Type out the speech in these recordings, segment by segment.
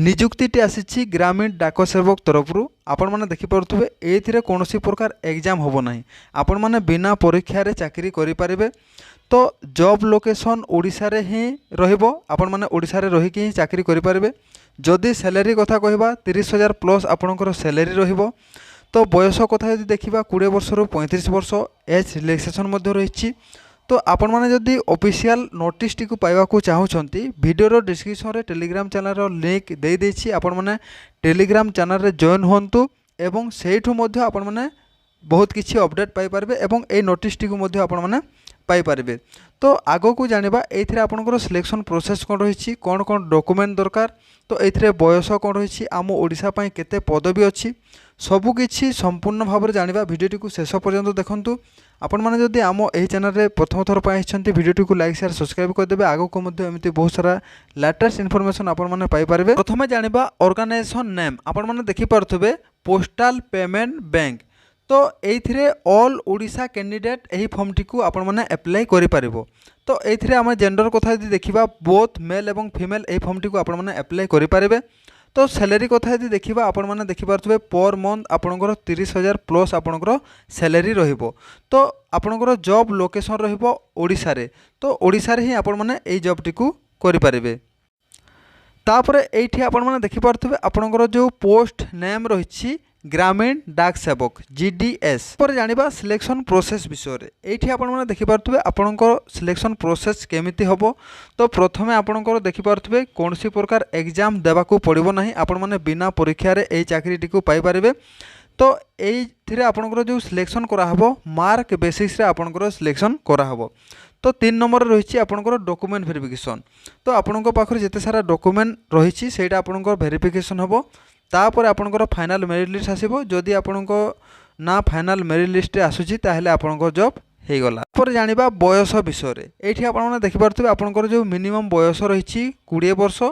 निजुक्ति आसी ग्रामीण डाक सेवक तरफ आपण मैंने देखिपे ये कौन प्रकार एग्जाम हम ना आपण मैंने बिना परीक्षा चाकरी करें। तो जॉब लोकेशन ओडिशा रे ही रहिबो आपण माने ओडिशा रे रही कि चाकरी करि परिबे। जदि सैलरी कथा कहबा 30,000 प्लस आपणकर सैलरी रहिबो। तो बयस कथा यदि देखिबा 20 वर्ष रु 35 वर्ष एज रिलैक्सेशन मध्य रही। तो आपण माने जदि ऑफिशियल नोटिस टी को पाइबा को चाहूछंती वीडियो डिस्क्रिप्शन रे टेलीग्राम चैनल रो लिंक दे देछि आपण माने टेलीग्राम चैनल रे जॉइन होंतु एवं सेठु मध्य आपण माने बहुत किछि अपडेट पाई परबे एवं ए नोटिस टी को मध्य आपण माने पाई परिबे। तो आगो को जानिबा एथिरे आपनकर सिलेक्शन प्रोसेस कोन रहिछि कोन कोन डॉक्यूमेंट दरकार। तो एथिरे बयस कोन रहिछि आम ओडिशा पई केते पदवी अछि सबु किछि संपूर्ण भाव में जानिबा वीडियोटी को शेष पर्यंत देखंतु। आपण माने जदि आम एही चैनल रे प्रथम थर पई आछंती वीडियोटी को लाइक शेयर सब्सक्राइब कर देबे। आगो को मध्ये एमिति बहुत सारा लेटेस्ट इन्फॉर्मेशन आपण माने पाई परिबे। प्रथमे जानिबा ऑर्गेनाइजेशन नेम आपण माने देखि पारथबे पोस्टल पेमेंट बैंक। तो ये ऑल ओडिशा कैंडिडेट यही फॉर्म टी को आपण मैंने अप्लाई करिपारिबो। तो ये आम जेंडर कथा यदि देखा बोथ मेल एवं फीमेल यही फॉर्म टी को आपण मैंने अप्लाई करिपारिबे। तो सैलरी कथा यदि देखा आपण मैंने देखिपे पर मंथ आपणकर 30,000 प्लस आपणकर सैलरी रहिबो। तो आपणकर जॉब लोकेशन रहिबो ओडिशा रे। तो ओडिशा रे ही आपण मैंने एई जॉब टी को करिपारिबे। तापरे एठी आपण मैंने देखिपे आपणकर जो पोस्ट नेम रही ग्रामीण डाक सेवक GDS पर जानिबा सिलेक्शन प्रोसेस विषय रे। एठी आपण माने देखि पारथबे आपणकर सिलेक्शन प्रोसेस केमिति हबो। तो प्रथमे आपणकर देखि पारथबे कोनसी प्रकार एग्जाम देबा को पड़िबो नाही आपण माने बिना परीक्षा रे एई चाकरी टी को पाई परिबे। तो एथिरे आपणकर जो सिलेक्शन करा हबो मार्क बेसिस रे आपणकर सिलेक्शन करा हबो। तो 3 नंबर रही आपणकर डॉक्यूमेंट वेरिफिकेशन। तो आपणकर पाखरे जेते सारा डॉक्यूमेंट रही सेटा आपणकर वेरिफिकेशन हबो। तापर आपणकर फाइनल मेरिट लिस्ट आसीबो। जदि आपणको ना फाइनल मेरिट लिस्ट आसुची ताहेले आपणको जॉब हे गला। पर जानिबा बयस विषय रे। एठी आपण माने देखि पारथबे आपणकर जो मिनिमम बयस रही 20 वर्ष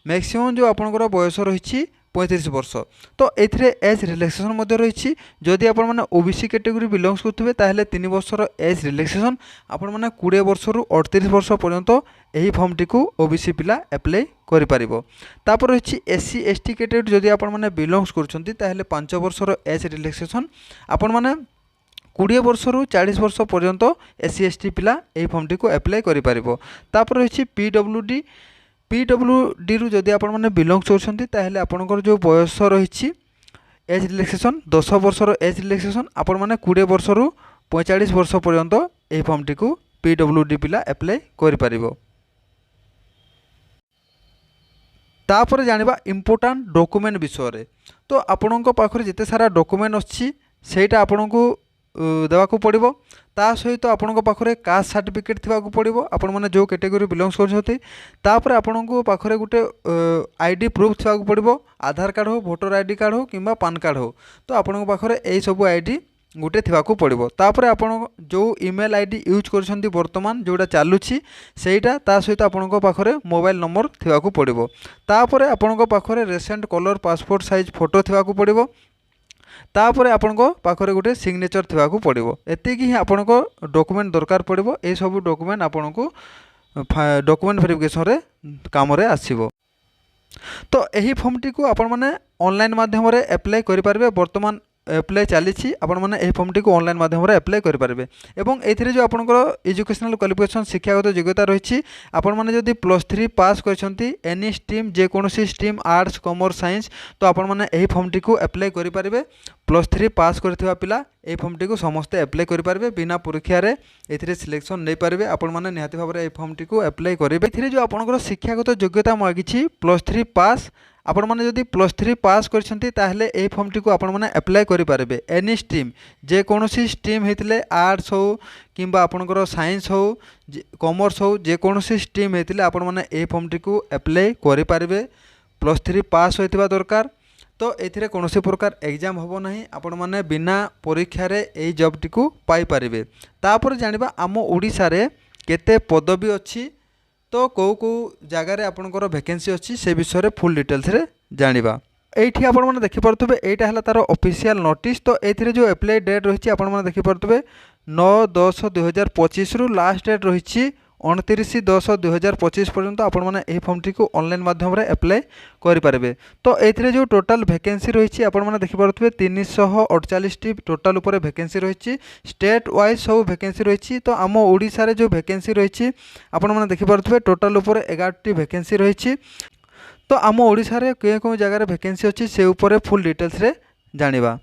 मैक्सिमम जो आपणकर बयस रही 35 वर्ष। तो एथिरे एज रिलैक्सेशन मध्य रही। जदि आपण माने ओबीसी कैटेगरी बिलोंग्स करथबे ताहेले 3 वर्षर एज रिलैक्सेशन आपण माने 20 वर्ष रु 38 वर्ष पर्यंत एही फॉर्म टी को ओबीसी पिला अप्लाई करि परिबो। तापर रही SC ST कैटेगरी जदि आपण माने बिलोंग्स करछंती ताहेले 5 वर्षर एज रिलैक्सेशन आपण माने 20 वर्ष रु 40 वर्ष पर्यंत SC ST पिला एही फॉर्म टी को अप्लाई करि परिबो। तापर रही PWD रु जदि आपण माने बिलोंग्स करछंती ताहेले आपणकर जो बयस रही एज रिलैक्सेशन 10 वर्षर एज रिलैक्सेशन आपण माने 20 वर्ष रु 45 वर्ष पर्यंत एही फॉर्म टी को PWD पिला अप्लाई करि परिबो। तापर जानिबा इम्पोर्टेंट डॉक्यूमेंट विषय रे। तो आपणक पाखरे जेते सारा डॉक्यूमेंट अछि सेटा आपणको देवाको पड़िबो। ता सहित आपणक पाखरे कास्ट सर्टिफिकेट थिबाको पड़िबो आपण माने जो कैटेगरी बिलोंग्स करछथि। तापर आपणको पाखरे गुटे आईडी प्रूफ थिबाको पड़िबो। आधार कार्ड हो वोटर आईडी कार्ड हो किंबा पान कार्ड हो। तो आपणक पाखरे एई सब आईडी गुटे थिबाको पड़िबो। तापर आपण जो ईमेल आईडी यूज करछंती वर्तमान जोडा चालुछि सेटा ता सहित आपणक पाखरे मोबाइल नंबर थिबाको पड़िबो। तापर आपणक पाखरे recent colour passport size photo थिबाको पड़िबो। तापर आपणको पाखरे गुटे सिग्नेचर थिबाको पड़िबो। एतिकी ही आपणको डॉक्यूमेंट दरकार पड़िबो। ए सब डॉक्यूमेंट आपणको डॉक्यूमेंट वेरिफिकेशन रे काम रे आसीबो। तो एही फॉर्म टी को आपण माने ऑनलाइन माध्यम रे अप्लाई करि पारबे। वर्तमान अप्लाई चली आपण माने एही फॉर्म टी को ऑनलाइन माध्यम रे अप्लाई करि पारबे। एवं एथिरे जो आपणकर एजुकेशनल क्वालिफिकेशन शिक्षागत योग्यता रही आपण माने जदि +3 पास करछंती एनी स्ट्रीम जे कोनोसी स्ट्रीम आर्ट्स कॉमर्स साइंस तो आपण माने एही फॉर्म टी को अप्लाई करि पारबे। +3 पास करथिबा पिला ए फॉर्म टी को समस्त अप्लाई करि पारबे बिना परीक्षा रे एथिरे सिलेक्शन नै पारबे। आपण माने निहाती भाबरे ए फॉर्म टी को अप्लाई करिवे। एथिरे जो आपणकर शिक्षागत योग्यता मागिछि +3 पास आपण माने जदि +3 पास करछंती ताहले ए फॉर्म टी को आपण माने अप्लाई करि पारबे। एनी स्ट्रीम जे कोनोसी स्ट्रीम हेतिले आर्ट्स हो किंबा आपणकर साइंस हो कॉमर्स हो जे कोनोसी स्ट्रीम हेतिले आपण माने ए फॉर्म टी को अप्लाई करि पारबे। +3 पास होइतिबा दरकार। तो एथिरे कोनोसी प्रकार एग्जाम होबो नाही आपण माने बिना परीक्षा रे ए जॉब टी को पाई पारिबे। तापर जानिबा आम ओडिसा रे केते पदवी अछि तो कौ जगार आपणकर वैकेंसी अच्छी से विषय में फुल डिटेल्स रे जानिबा। एठी आपण माने देखि पारथबे एटा हला तार ऑफिशियल नोटिस। तो एथिरे जो अप्लाई डेट रही आपण माने देखि पारथबे 9/10/2025 रु लास्ट डेट रही 29/10/2025 पर्यंत आपण मैंने यही फॉर्म टी को ऑनलाइन माध्यम रे अप्लाई करें। तो ये जो टोटाल वैकेंसी रही आपण मैंने देखिपे 348 टी टोटाल उपर वैकेंसी रही स्टेट वाइज सब वैकेंसी रही। तो आम ओडिशा रे जो वैकेंसी रही आपण मैंने देखिपे टोटाल उपर 11 टी वैकेंसी रही। तो आम ओडिशा रे कौन जगार वैकेंसी अच्छी से उपर फुल डिटेल्स रे जानिबा।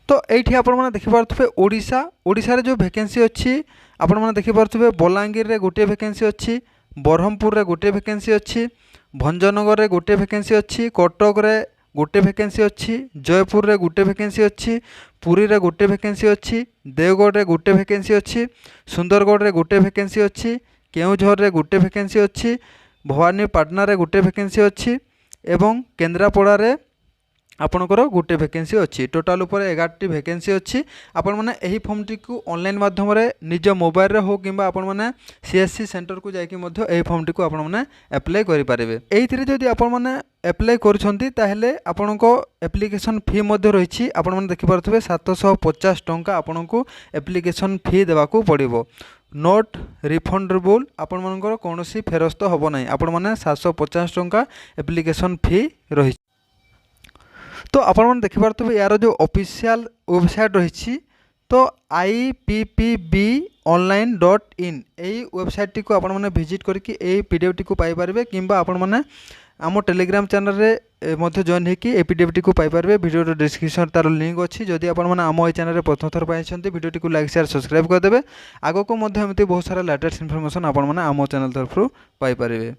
तो ये आपण मैंने देखिपे ओडिशा रे जो वैकेंसी अच्छी आपण मैंने देखिपे बलांगीर रे गोटे वैकेंसी अच्छी, ब्रह्मपुर रे गोटे वैकेंसी अच्छी, भंजनगर रे गोटे वैकेंसी अच्छी, कटक रे गोटे वैकेंसी अच्छी, जयपुर रे गोटे वैकेंसी अच्छी, पुरी रे गोटे वैकेंसी अच्छी, देवगढ़ रे गोटे वैकेंसी अच्छी, सुंदरगढ़ रे गोटे वैकेंसी अच्छी, केउझर रे गोटे वैकेंसी अच्छी, भवानीपाटना रे गोटे वैकेंसी अच्छी एवं केन्द्रापड़ा रे आपणकर गोटे वैकेंसी अच्छी। टोटाल उपर 11 टी वैकेंसी अच्छी। आपण मैंने यही फॉर्म टी को ऑनलाइन माध्यम रे निज मोबाइल रे हो किंबा आपण मैंने सीएससी सेंटर को जाकि मध्य यही फॉर्म टी को आपण मैंने अप्लाई करि पारिबे। एइथिरे जदि आपण मैंने अप्लाई करछंती ताहेले आपणको एप्लिकेशन फी मध्य रही आपण मैंने देखि पारथबे 750 टंका आपणको एप्लिकेशन फी देबाकू पड़िबो। नोट रिफंडेबल आपण मानकर कोनोसी फेरस्त होबो नाही। आपण माने 750 टंका एप्लिकेशन फी रही। तो आपण मैंने देखिपे यार जो ऑफिशियल वेबसाइट रही तो IPPBonline.in यही वेबसाइट टी को आपण मैंने विजिट करके यही पीडीएफ टी को पाई पारिबे किंबा आपण मैंने आम टेलीग्राम चैनल रे मध्य जॉइन होकि ए पीडीएफ टी को पाई पारिबे। वीडियो डिस्क्रिप्शन तार लिंक अच्छी। जदि आपण मैंने आम ए चैनल रे प्रथम थर पाइछन्ते वीडियो टी को लाइक शेयर सब्सक्राइब कर देबे। आगो को मध्य एमती बहुत सारा लेटेस्ट इनफॉरमेशन आपण मैंने आम चैनल तरफ पाई पारिबे।